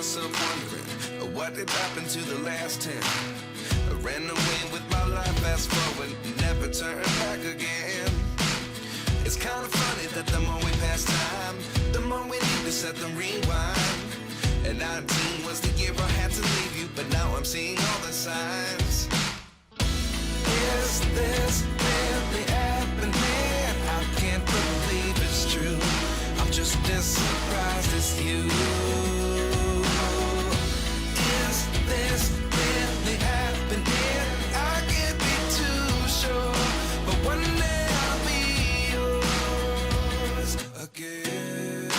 myself wondering, what did happen to the last 10? I ran away with my life, fast forward, never turn back again. It's kind of funny that the more we pass time, the more we need to set them rewind. And 19 was the year I had to leave you, but now I'm seeing all the signs. Is this really happening? I can't believe it's true. I'm just as surprised as you. Is this really happening? I can't be too sure, but one day I'll be yours again.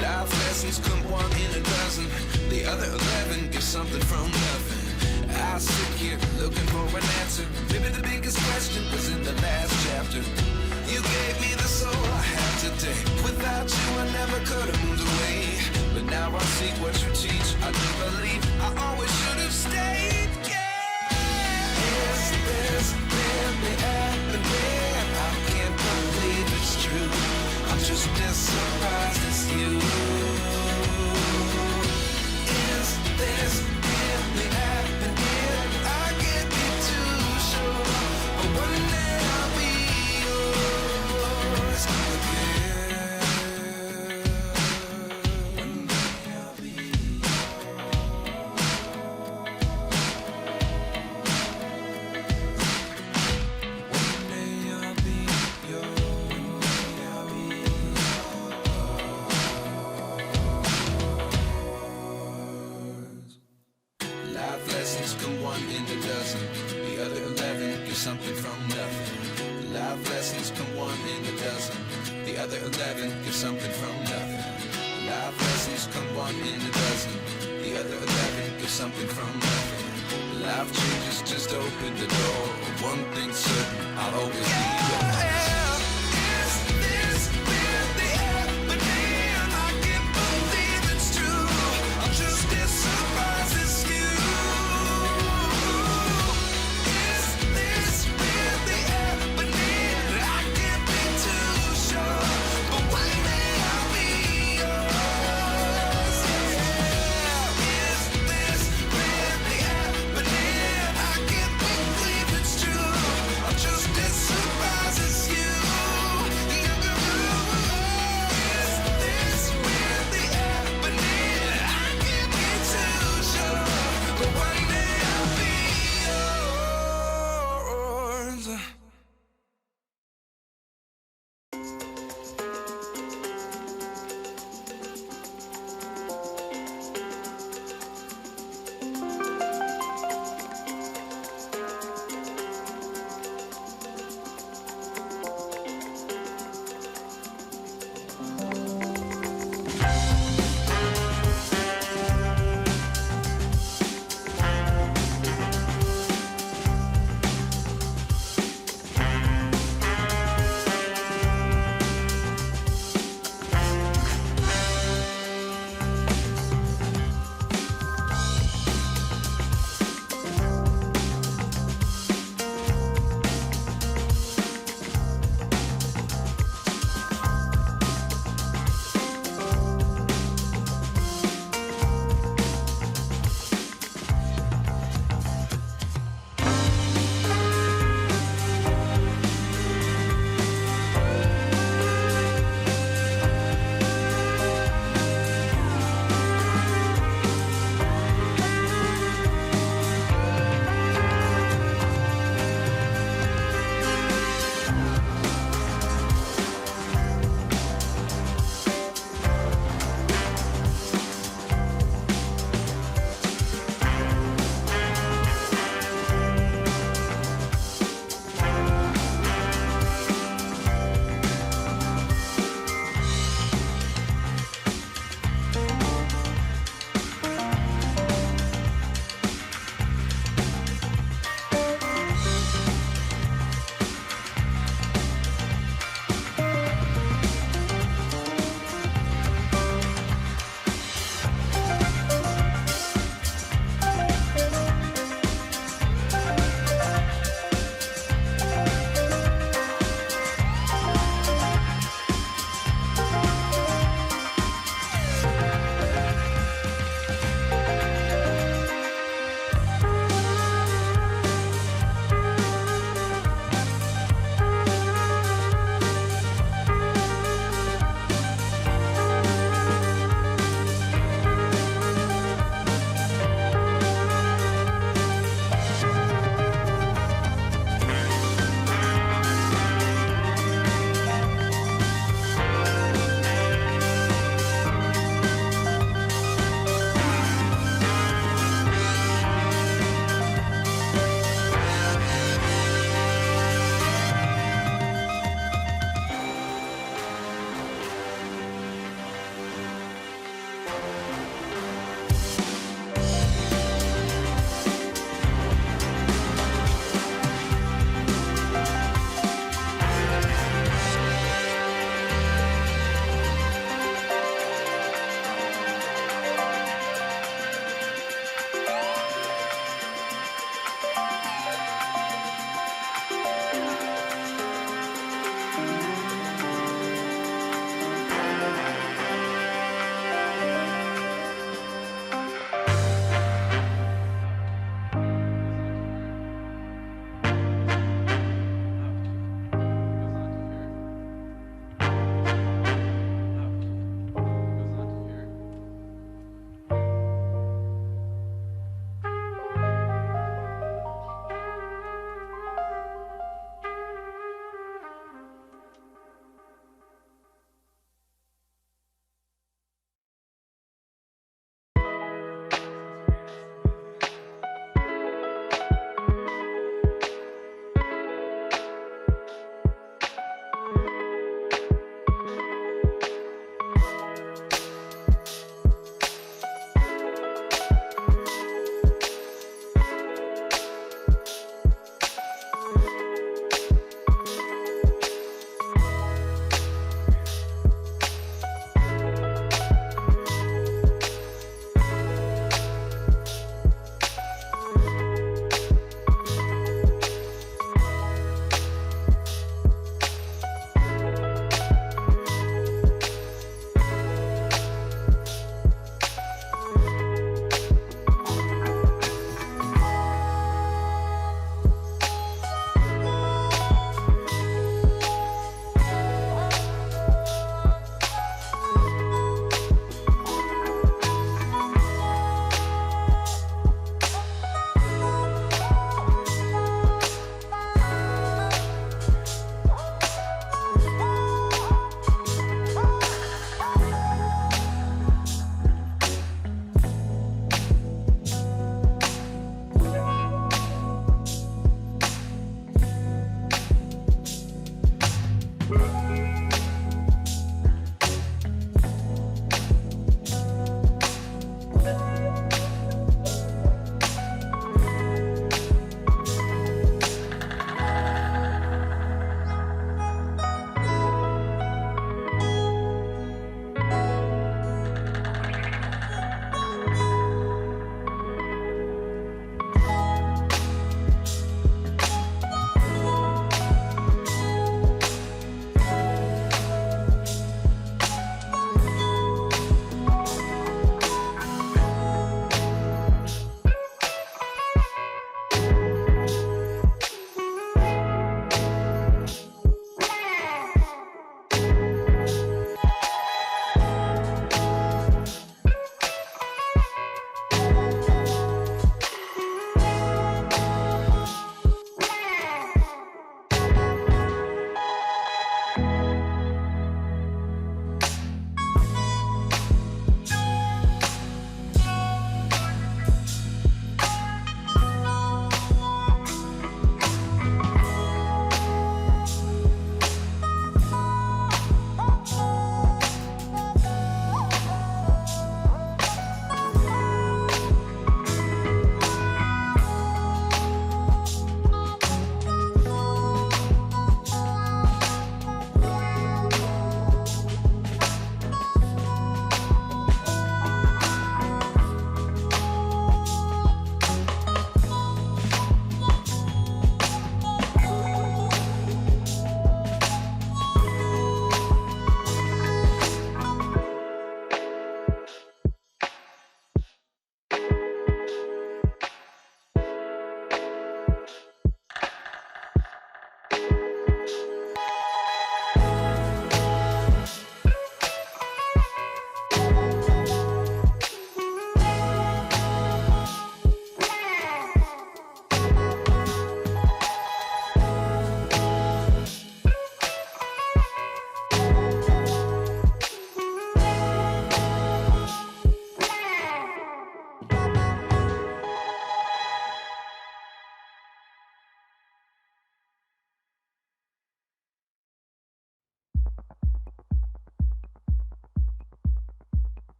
Life lessons come one in a dozen. The other 11 give something from nothing. I sit here looking for an answer. Maybe the biggest question was in the last chapter. You gave me the soul I have today. Without you I never could have moved away. But now I see what you teach. I do believe I always should have stayed. Yeah. Is this really happening? I can't believe it's true. I'm just as surprised as you. Is this really happening? I can't be too sure, but one day I'll be yours again. One day I'll be One day I'll be yours. Life lessons come one in a dozen. The other 11 give something from nothing. Life lessons come one in a dozen. The other 11 give something from nothing. Life lessons come one in a dozen. The other 11 give something from nothing. Life changes just open the door. One thing's certain, I'll always be yours. Is this really happening? I can't believe it's true. I'm just as surprised as you. Is this really happening? I can't be too sure, but one day I'll be yours. Yeah. Is this really happening? I can't believe it's true. I'm just as surprised as you.